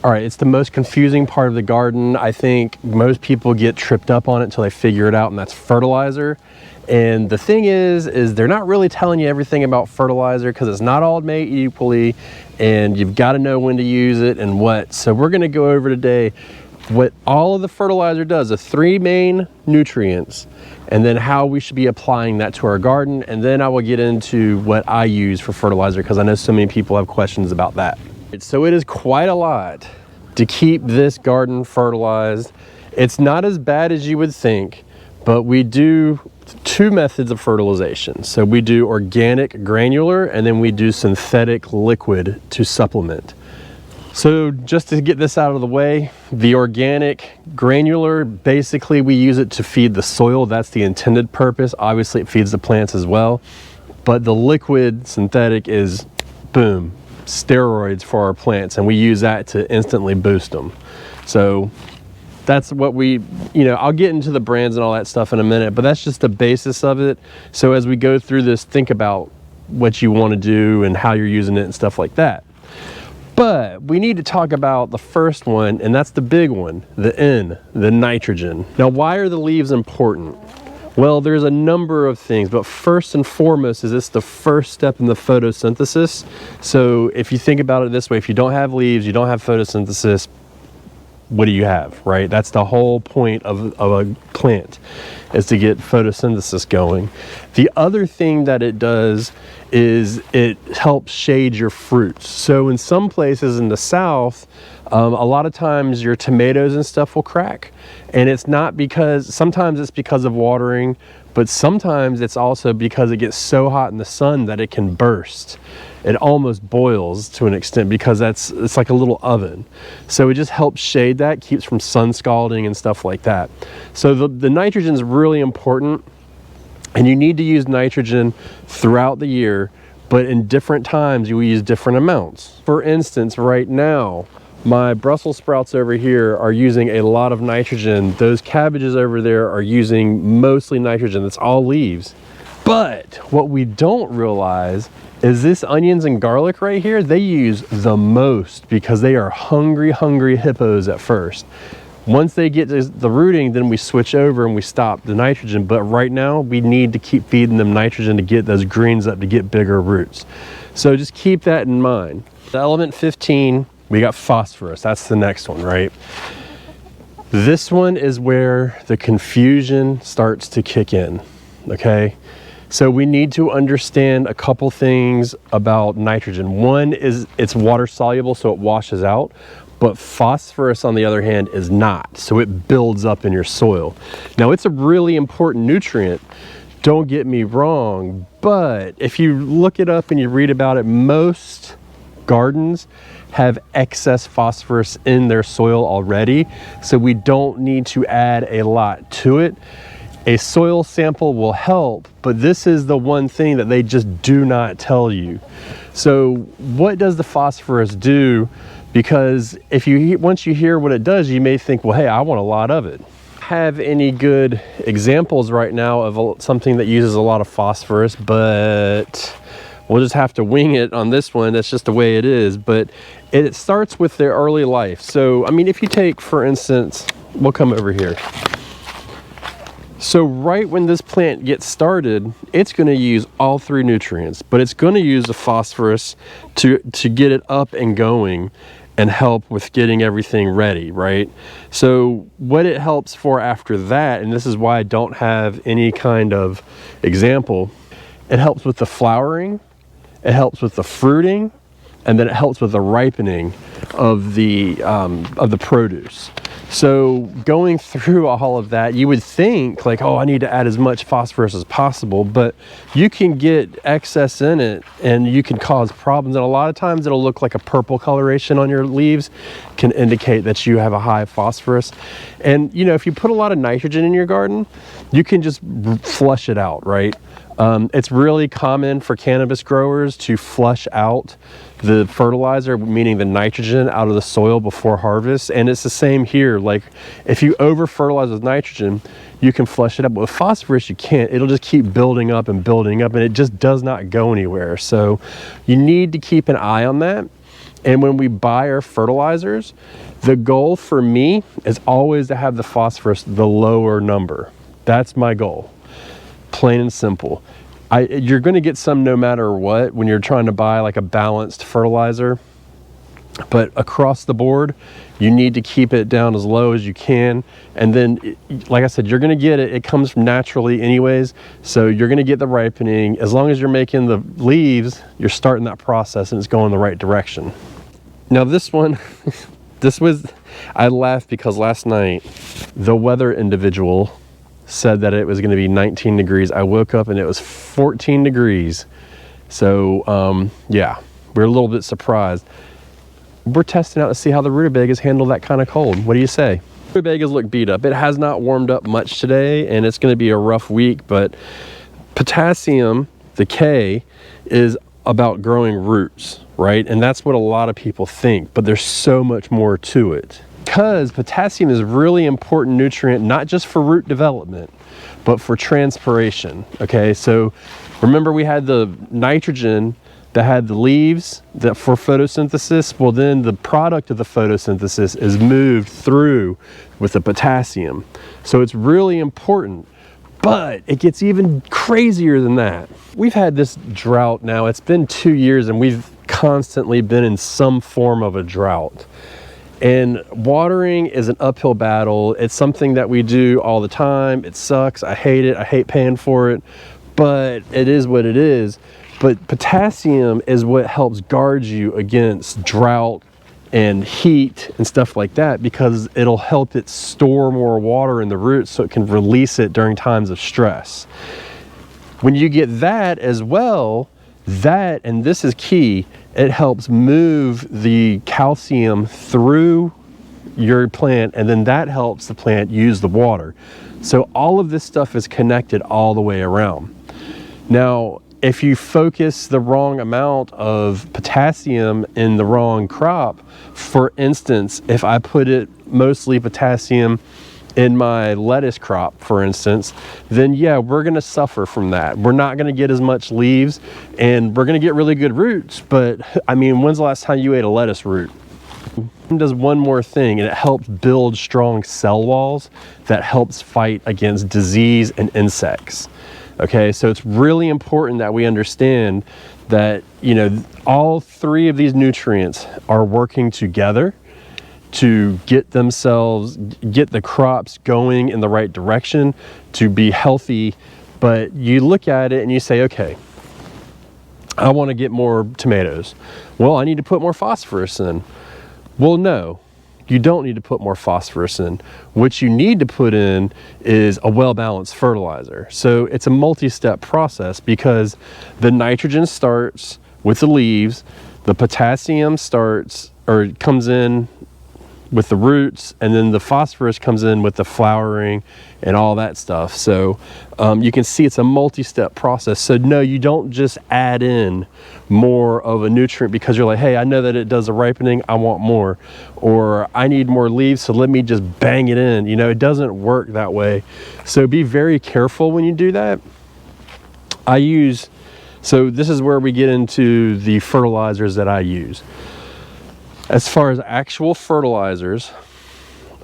All right, it's the most confusing part of the garden. I think most people get tripped up on it until they figure it out, and that's fertilizer. And the thing is they're not really telling you everything about fertilizer because it's not all made equally, and you've got to know when to use it and what. So we're going to go over today what all of the fertilizer does, the 3 main nutrients, and then how we should be applying that to our garden. And then I will get into what I use for fertilizer because I know so many people have questions about that. So it is quite a lot to keep this garden fertilized. It's not as bad as you would think, but we do 2 methods of fertilization. So we do organic granular, and then we do synthetic liquid to supplement. So just to get this out of the way, the organic granular, basically we use it to feed the soil. That's the intended purpose. Obviously it feeds the plants as well, but the liquid synthetic is, boom, steroids for our plants, and we use that to instantly boost them. So that's what we, I'll get into the brands and all that stuff in a minute, but that's just the basis of it. So as we go through this, think about what you want to do and how you're using it and stuff like that. But we need to talk about the first one, and that's the big one, the N, the nitrogen. Now, why are the leaves important? Well, there's a number of things, but first and foremost is this the first step in the photosynthesis. So if you think about it this way, if you don't have leaves, you don't have photosynthesis, what do you have, right? That's the whole point of a plant, is to get photosynthesis going. The other thing that it does is it helps shade your fruits. So in some places in the South, a lot of times your tomatoes and stuff will crack. And it's not because, sometimes it's because of watering, but sometimes it's also because it gets so hot in the sun that it can burst. It almost boils to an extent because it's like a little oven. So it just helps shade that, keeps from sun scalding and stuff like that. So the nitrogen is really important, and you need to use nitrogen throughout the year, but in different times you will use different amounts. For instance, right now, my Brussels sprouts over here are using a lot of nitrogen. Those cabbages over there are using mostly nitrogen. That's all leaves. But what we don't realize is this onions and garlic right here, they use the most because they are hungry, hungry hippos at first. Once they get to the rooting, then we switch over and we stop the nitrogen. But right now, we need to keep feeding them nitrogen to get those greens up, to get bigger roots. So just keep that in mind. The element 15, we got phosphorus. That's the next one, right? This one is where the confusion starts to kick in, okay? So we need to understand a couple things about nitrogen. One is it's water soluble, so it washes out, but phosphorus on the other hand is not, so it builds up in your soil. Now it's a really important nutrient, don't get me wrong, but if you look it up and you read about it, most gardens have excess phosphorus in their soil already, so we don't need to add a lot to it. A soil sample will help, but this is the one thing that they just do not tell you. So what does the phosphorus do? Because if you once you hear what it does, you may think, well, hey, I want a lot of it. Have any good examples right now of something that uses a lot of phosphorus, but we'll just have to wing it on this one. That's just the way it is. But it starts with their early life. So, I mean, if you take, for instance, we'll come over here. So right when this plant gets started, it's going to use all 3 nutrients, but it's going to use the phosphorus to get it up and going and help with getting everything ready, right? So what it helps for after that, and this is why I don't have any kind of example, it helps with the flowering, it helps with the fruiting, and then it helps with the ripening of the produce. So going through all of that, you would think like, oh, I need to add as much phosphorus as possible, but you can get excess in it and you can cause problems. And a lot of times it'll look like a purple coloration on your leaves, can indicate that you have a high phosphorus. And if you put a lot of nitrogen in your garden, you can just flush it out, right? It's really common for cannabis growers to flush out the fertilizer, meaning the nitrogen, out of the soil before harvest. And it's the same here. Like if you over fertilize with nitrogen, you can flush it up. But with phosphorus, you can't. It'll just keep building up and it just does not go anywhere. So you need to keep an eye on that. And when we buy our fertilizers, the goal for me is always to have the phosphorus the lower number. That's my goal, plain and simple. You're going to get some no matter what when you're trying to buy like a balanced fertilizer, but across the board, you need to keep it down as low as you can. And then, like I said, you're going to get it. It comes naturally anyways. So you're going to get the ripening. As long as you're making the leaves, you're starting that process and it's going the right direction. Now this one, I laughed because last night, the weather individual said that it was going to be 19 degrees. I woke up and it was 14 degrees. So yeah, we're a little bit surprised. We're testing out to see how the rutabagas handle that kind of cold. What do you say? Rutabagas look beat up. It has not warmed up much today, and it's going to be a rough week, but potassium, the K, is about growing roots, right? And that's what a lot of people think, but there's so much more to it. Because potassium is a really important nutrient, not just for root development, but for transpiration, okay? So remember we had the nitrogen that had the leaves that for photosynthesis. Well, then the product of the photosynthesis is moved through with the potassium. So it's really important, but it gets even crazier than that. We've had this drought now. It's been 2 years and we've constantly been in some form of a drought. And watering is an uphill battle. It's something that we do all the time. It sucks. I hate it. I hate paying for it, but it is what it is. But potassium is what helps guard you against drought and heat and stuff like that, because it'll help it store more water in the roots so it can release it during times of stress. When you get that as well, and this is key, it helps move the calcium through your plant, and then that helps the plant use the water. So all of this stuff is connected all the way around. Now, if you focus the wrong amount of potassium in the wrong crop, for instance, if I put it mostly potassium in my lettuce crop, for instance, then yeah, we're going to suffer from that. We're not going to get as much leaves and we're going to get really good roots. But I mean, when's the last time you ate a lettuce root? It does one more thing, and it helps build strong cell walls that helps fight against disease and insects. Okay, so it's really important that we understand that, you know, all three of these nutrients are working together to get the crops going in the right direction to be healthy. But you look at it and you say, okay, I want to get more tomatoes. Well, I need to put more phosphorus in. Well, no, you don't need to put more phosphorus in. What you need to put in is a well-balanced fertilizer. So it's a multi-step process, because the nitrogen starts with the leaves, the potassium comes in with the roots, and then the phosphorus comes in with the flowering and all that stuff. So you can see it's a multi-step process. So no, you don't just add in more of a nutrient because you're like, hey, I know that it does the ripening, I want more, or I need more leaves, so let me just bang it in. You know, it doesn't work that way. So be very careful when you do that. So this is where we get into the fertilizers that I use. As far as actual fertilizers,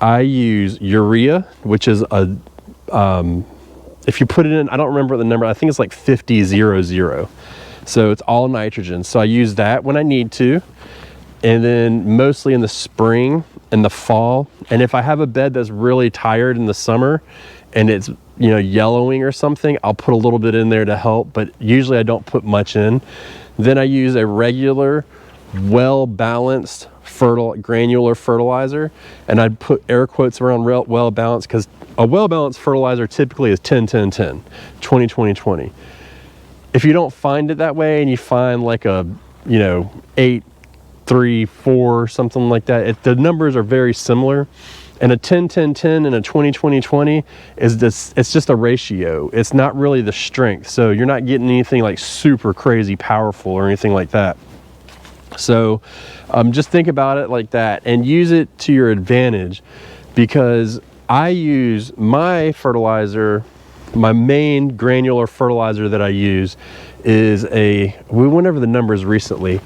I use urea, which is if you put it in, I don't remember the number, I think it's like 50-00. So it's all nitrogen. So I use that when I need to, and then mostly in the spring and the fall. And if I have a bed that's really tired in the summer and it's, you know, yellowing or something, I'll put a little bit in there to help, but usually I don't put much in. Then I use a regular, well-balanced granular fertilizer, and I'd put air quotes around well-balanced, because a well-balanced fertilizer typically is 10-10-10, 20-20-20. If you don't find it that way and you find like a, you know, 8-3-4, something like that, the numbers are very similar. And a 10-10-10 and a 20-20-20 is this, it's just a ratio. It's not really the strength. So you're not getting anything like super crazy powerful or anything like that. So just think about it like that and use it to your advantage, because I use my fertilizer, my main granular fertilizer that I use is we went over the numbers recently.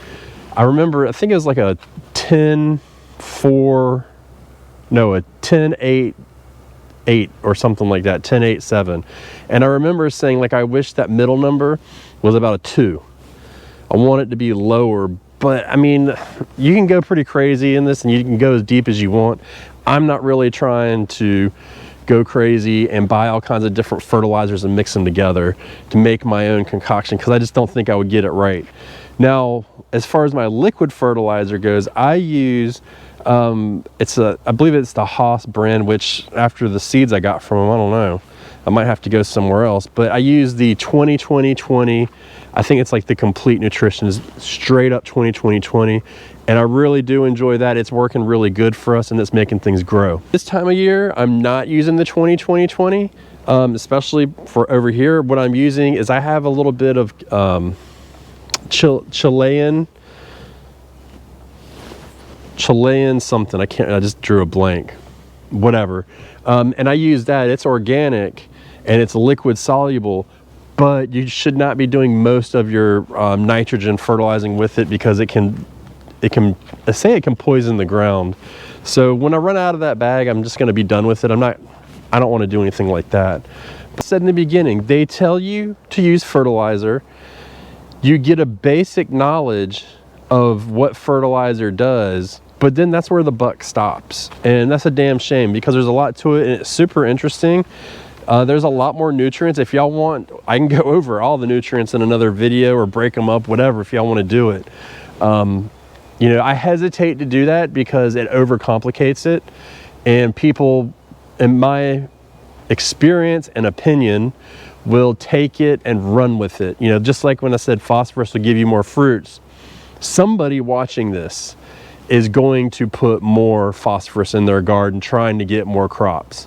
I remember, I think it was like a 10-4, no, a 10-8, 8 or something like that, 10-8-7. And I remember saying, like, I wish that middle number was about a 2. I want it to be lower, but I mean, you can go pretty crazy in this and you can go as deep as you want. I'm not really trying to go crazy and buy all kinds of different fertilizers and mix them together to make my own concoction, because I just don't think I would get it right. Now, as far as my liquid fertilizer goes, I use I believe it's the Haas brand, which after the seeds I got from them, I don't know, I might have to go somewhere else, but I use the 20-20-20. I think it's like the complete nutrition, is straight up 20-20-20, and I really do enjoy that. It's working really good for us and it's making things grow. This time of year, I'm not using the 20-20-20, especially for over here. What I'm using is, I have a little bit of Chilean something, I just drew a blank, whatever, and I use that. It's organic and it's liquid soluble, but you should not be doing most of your nitrogen fertilizing with it, because it can poison the ground. So when I run out of that bag, I'm just going to be done with it. I don't want to do anything like that. But I said in the beginning, they tell you to use fertilizer. You get a basic knowledge of what fertilizer does, but then that's where the buck stops. And that's a damn shame, because there's a lot to it and it's super interesting. There's a lot more nutrients. If y'all want, I can go over all the nutrients in another video or break them up, whatever, if y'all want to do it. You know, I hesitate to do that because it overcomplicates it, and people, in my experience and opinion, will take it and run with it. You know, just like when I said phosphorus will give you more fruits, somebody watching this is going to put more phosphorus in their garden trying to get more crops.